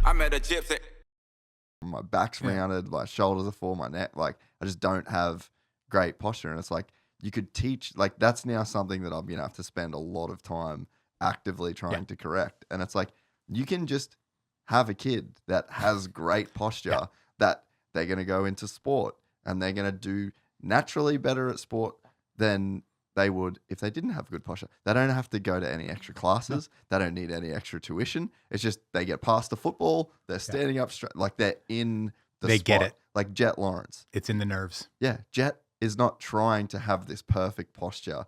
I met a gypsy. My back's rounded, my shoulders are full, my neck, like I just don't have great posture. And it's like you could teach, like that's now something that I'm gonna have to spend a lot of time actively trying to correct. And it's like you can just have a kid that has great posture that they're gonna go into sport and they're gonna do naturally better at sport than they would if they didn't have good posture. They don't have to go to any extra classes. They don't need any extra tuition. It's just they get past the football. They're standing up straight, like they're in the They spot. get it. Like Jet Lawrence. It's in the nerves. Yeah, Jet is not trying to have this perfect posture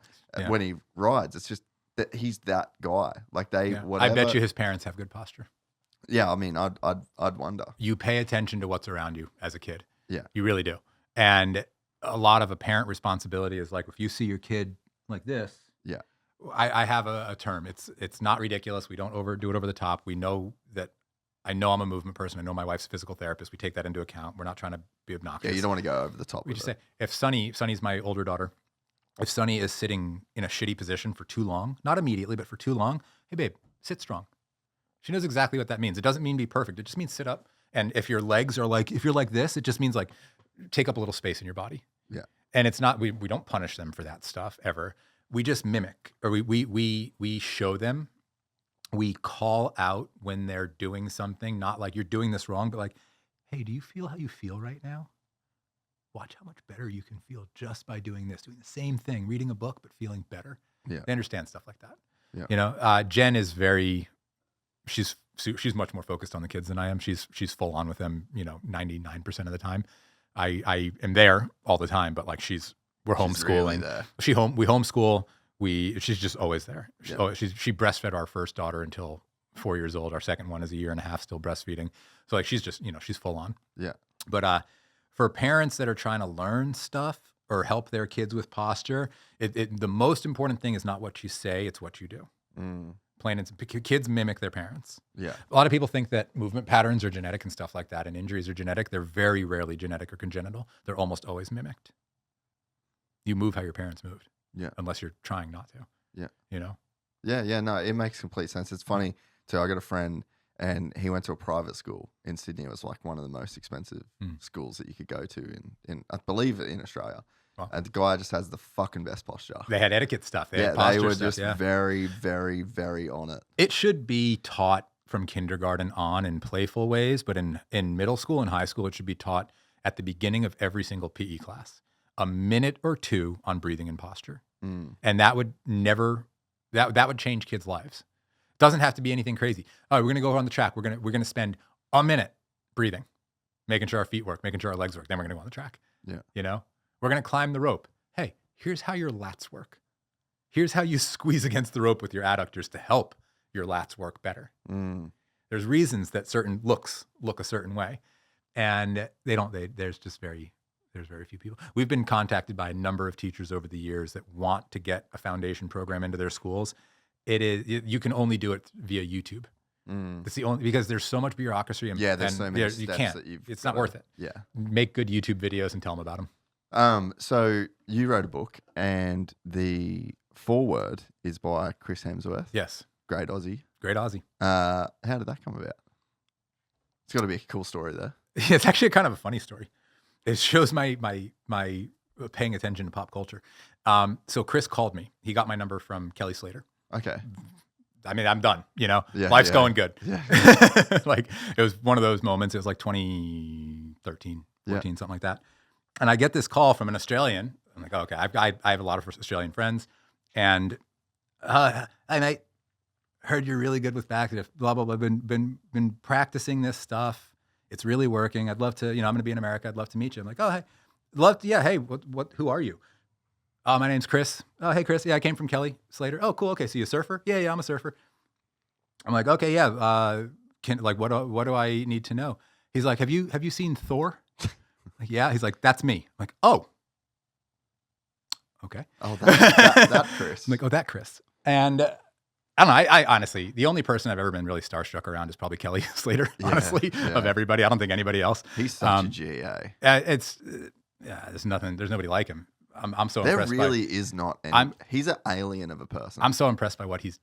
when he rides. It's just that he's that guy. Like they, whatever. I bet you his parents have good posture. Yeah, I mean, I'd wonder. You pay attention to what's around you as a kid. Yeah, you really do. And a lot of a parent responsibility is like if you see your kid like this. Yeah. I have a term. It's not ridiculous. We don't overdo it over the top. We know that I know I'm a movement person. I know my wife's a physical therapist. We take that into account. We're not trying to be obnoxious. Yeah, you don't want to go over the top. We just say if Sunny's my older daughter, if Sunny is sitting in a shitty position for too long, not immediately, but for too long, hey babe, sit strong. She knows exactly what that means. It doesn't mean be perfect. It just means sit up. And if your legs are like, if you're like this, it just means like take up a little space in your body. Yeah. And it's not, we don't punish them for that stuff ever. We just mimic, or we show them, we call out when they're doing something, not like you're doing this wrong, but like, hey, do you feel how you feel right now? Watch how much better you can feel just by doing this, doing the same thing, reading a book, but feeling better. Yeah. They understand stuff like that. Yeah. You know, Jen is she's much more focused on the kids than I am. She's full on with them, 99% of the time. I am there all the time, but like we're homeschooling. Really there. We homeschool. She's just always there. She breastfed our first daughter until 4 years old. Our second one is 1.5 years, still breastfeeding. So like she's just, she's full on. Yeah. But for parents that are trying to learn stuff or help their kids with posture, the most important thing is not what you say, it's what you do. Plain and simple. Kids mimic their parents. Yeah. A lot of people think that movement patterns are genetic and stuff like that, and injuries are genetic. They're very rarely genetic or congenital. They're almost always mimicked. You move how your parents moved. Yeah. Unless you're trying not to. Yeah. Yeah, no, it makes complete sense. It's funny too. I got a friend and he went to a private school in Sydney. It was like one of the most expensive schools that you could go to in I believe in Australia. Wow. And the guy just has the fucking best posture. They had etiquette stuff. They were just very, very, very on it. It should be taught from kindergarten on in playful ways, but in middle school and high school, it should be taught at the beginning of every single PE class. A minute or two on breathing and posture. And that would that would change kids' lives. It doesn't have to be anything crazy. Oh, we're going to go on the track. We're going to spend a minute breathing, making sure our feet work, making sure our legs work. Then we're going to go on the track. Yeah. We're going to climb the rope. Hey, here's how your lats work. Here's how you squeeze against the rope with your adductors to help your lats work better. There's reasons that certain looks look a certain way, and there's very few people. We've been contacted by a number of teachers over the years that want to get a foundation program into their schools. You can only do it via YouTube. It's the only, because there's so much bureaucracy and there's so many steps you can't. that It's not worth it. Yeah. Make good YouTube videos and tell them about them. So you wrote a book and the foreword is by Chris Hemsworth. Yes. Great Aussie. How did that come about? It's got to be a cool story there. It's actually kind of a funny story. It shows my paying attention to pop culture. So Chris called me. He got my number from Kelly Slater. Okay. I mean, I'm done, Yeah, life's going good. Yeah. Like it was one of those moments. It was like 2013, 14, something like that. And I get this call from an Australian. I'm like, oh, okay, I have a lot of Australian friends. And I mate, heard you're really good with backlift, blah, blah, blah. Been practicing this stuff. It's really working. I'd love to, I'm going to be in America. I'd love to meet you. I'm like, oh, hey, hey, who are you? Oh, my name's Chris. Oh, hey, Chris. Yeah, I came from Kelly Slater. Oh, cool. Okay, so you a surfer? Yeah, I'm a surfer. I'm like, okay, yeah. What do I need to know? He's like, have you seen Thor? Like, yeah. He's like, that's me. I'm like, oh, okay. Oh, that Chris. I'm like, oh, that Chris. And I don't know. I honestly, the only person I've ever been really starstruck around is probably Kelly Slater, honestly, of everybody. I don't think anybody else. He's such a GA. There's nobody like him. I'm so impressed. There really is not. He's an alien of a person. I'm so impressed by what he's,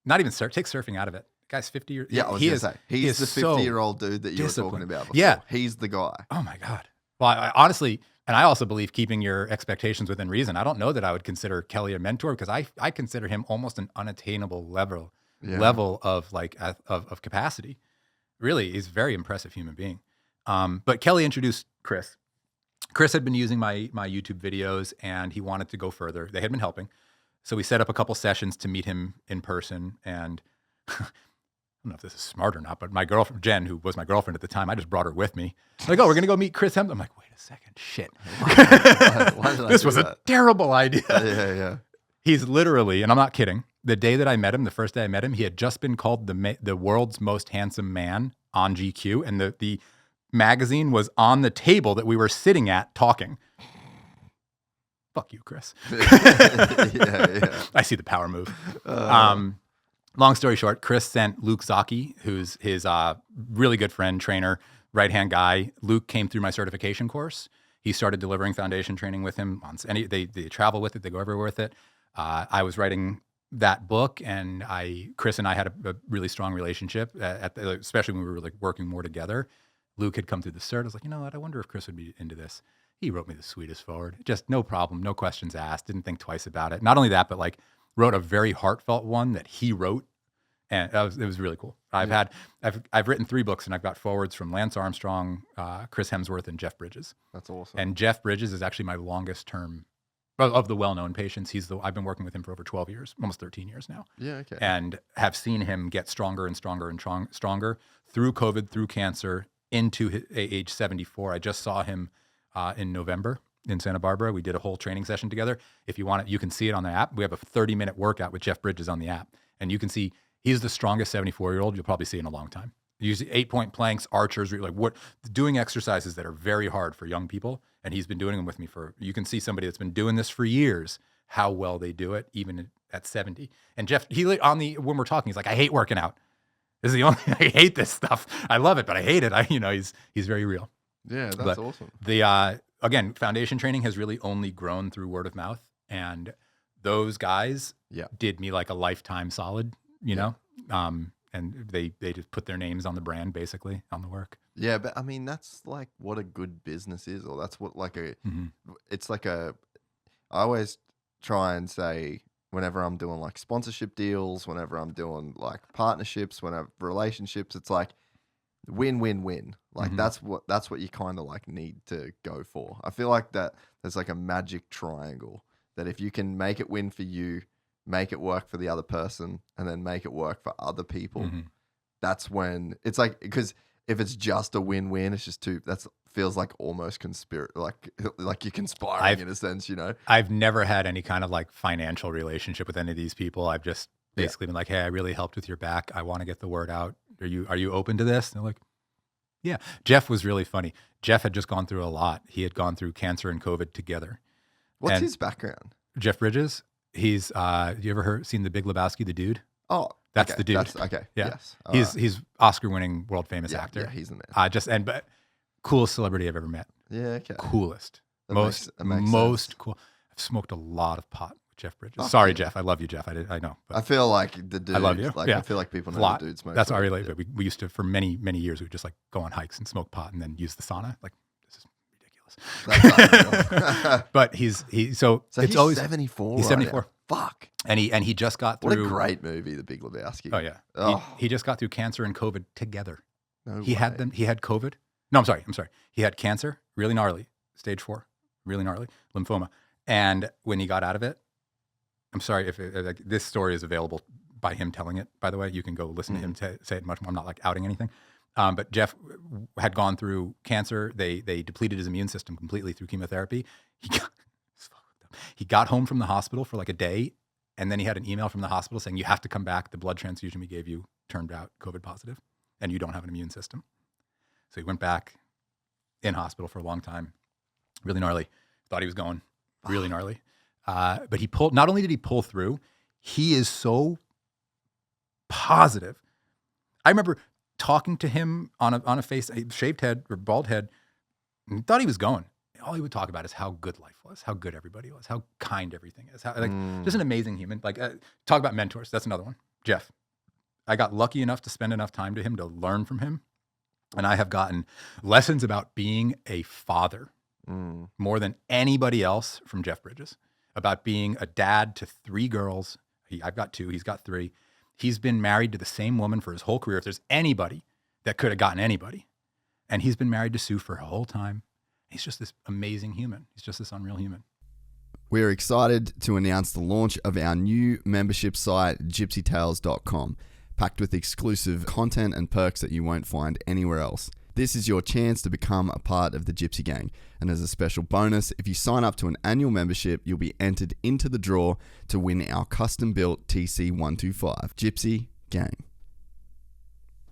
not even take surfing out of it. Guy's 50 years. Yeah, I was he gonna is, say he he's is the 50-year-old dude that you were talking disciplined. about before. Yeah, He's the guy. oh my God. Well, I honestly, and I also believe keeping your expectations within reason. I don't know that I would consider Kelly a mentor because I consider him almost an unattainable level of like of capacity. Really, he's a very impressive human being. But Kelly introduced Chris. Chris had been using my YouTube videos and he wanted to go further. They had been helping. So we set up a couple sessions to meet him in person. And I don't know if this is smart or not, but my girlfriend, Jen, who was my girlfriend at the time, I just brought her with me. Like, oh, we're going to go meet Chris Hemsworth. I'm like, wait a second, shit. Why did This was a terrible idea. Yeah. He's literally, and I'm not kidding, the day that I met him, the first day I met him, he had just been called the world's most handsome man on GQ. And the magazine was on the table that we were sitting at talking. Fuck you, Chris. yeah. I see the power move. Long story short, Chris sent Luke Zaki, who's his really good friend, trainer, right-hand guy. Luke came through my certification course. He started delivering foundation training with him. They travel with it. They go everywhere with it. I was writing that book, and Chris and I had a really strong relationship, especially when we were like working more together. Luke had come through the cert. I was like, you know what? I wonder if Chris would be into this. He wrote me the sweetest forward. Just no problem, no questions asked. Didn't think twice about it. Not only that, but like wrote a very heartfelt one that he wrote, and it was really cool. I've written 3 books, and I've got forwards from Lance Armstrong, Chris Hemsworth, and Jeff Bridges. That's awesome. And Jeff Bridges is actually my longest term of the well-known patients. I've been working with him for over 12 years, almost 13 years now. Yeah, okay. And have seen him get stronger and stronger and stronger through COVID, through cancer, into age 74. I just saw him in November in Santa Barbara. We did a whole training session together. If you want it, you can see it on the app. We have a 30-minute workout with Jeff Bridges on the app. And you can see he's the strongest 74-year-old you'll probably see in a long time. Usually 8-point planks, archers, doing exercises that are very hard for young people. And he's been doing them with me you can see somebody that's been doing this for years, how well they do it, even at 70. And Jeff, when we're talking, he's like, I hate working out. This is the only, I hate this stuff. I love it, but I hate it. He's very real. Yeah, that's awesome. Again, foundation training has really only grown through word of mouth. And those guys did me like a lifetime solid, you know? And they just put their names on the brand, basically, on the work. Yeah, but I mean, that's like what a good business is, or that's what it's like I always try and say, whenever I'm doing like sponsorship deals, whenever I'm doing like partnerships, whenever relationships, it's like win-win-win. Like that's what you kind of like need to go for. I feel like that there's like a magic triangle that if you can make it win for you, make it work for the other person, and then make it work for other people, that's when it's like, because if it's just a win-win, it's just that feels like almost like you're conspiring in a sense, you know? I've never had any kind of like financial relationship with any of these people. I've just basically been like, hey, I really helped with your back. I want to get the word out. Are you open to this? And they're like, yeah. Jeff was really funny. Jeff had just gone through a lot. He had gone through cancer and COVID together. What's his background? Jeff Bridges. He's you ever seen The Big Lebowski, the dude? Oh, that's the dude. Okay. Yeah. Yes. He's Oscar-winning, world famous actor. Yeah, he's the man. But coolest celebrity I've ever met. Yeah. Okay. Coolest. That most makes sense. cool. I've smoked a lot of pot with Jeff Bridges. Sorry, Jeff. I love you, Jeff. I know. But I feel like the dude. I love you. I feel like people know the dude smokes. That's our relationship. We used to, for many, many years, we would just like go on hikes and smoke pot and then use the sauna. Like, this is ridiculous. That's but he's it's always 74. He's 74. Now. Fuck. And he just got through. What a great movie, The Big Lebowski. Oh yeah. He just got through cancer and COVID together. No he way. had them. He had COVID. No, I'm sorry. He had cancer, really gnarly, stage 4, really gnarly, lymphoma. And when he got out of it, I'm sorry if this story is available by him telling it. By the way, you can go listen to him say it much more. I'm not like outing anything. But Jeff had gone through cancer. They depleted his immune system completely through chemotherapy. He got home from the hospital for like a day, and then he had an email from the hospital saying, you have to come back. The blood transfusion we gave you turned out COVID positive, and you don't have an immune system. So he went back in hospital for a long time, really gnarly. Thought he was going really gnarly. But he not only did he pull through, he is so positive. I remember talking to him on a face, shaved head or bald head, and thought he was going. All he would talk about is how good life was, how good everybody was, how kind everything is, how just an amazing human. Like talk about mentors. That's another one. Jeff. I got lucky enough to spend enough time to him to learn from him. And I have gotten lessons about being a father more than anybody else from Jeff Bridges, about being a dad to 3 girls. I've got 2, he's got 3. He's been married to the same woman for his whole career. If there's anybody that could have gotten anybody. And he's been married to Sue for her whole time. He's just this amazing human. He's just this unreal human. We're excited to announce the launch of our new membership site, gypsytales.com, packed with exclusive content and perks that you won't find anywhere else. This is your chance to become a part of the Gypsy Gang. And as a special bonus, if you sign up to an annual membership, you'll be entered into the draw to win our custom-built TC125. Gypsy Gang.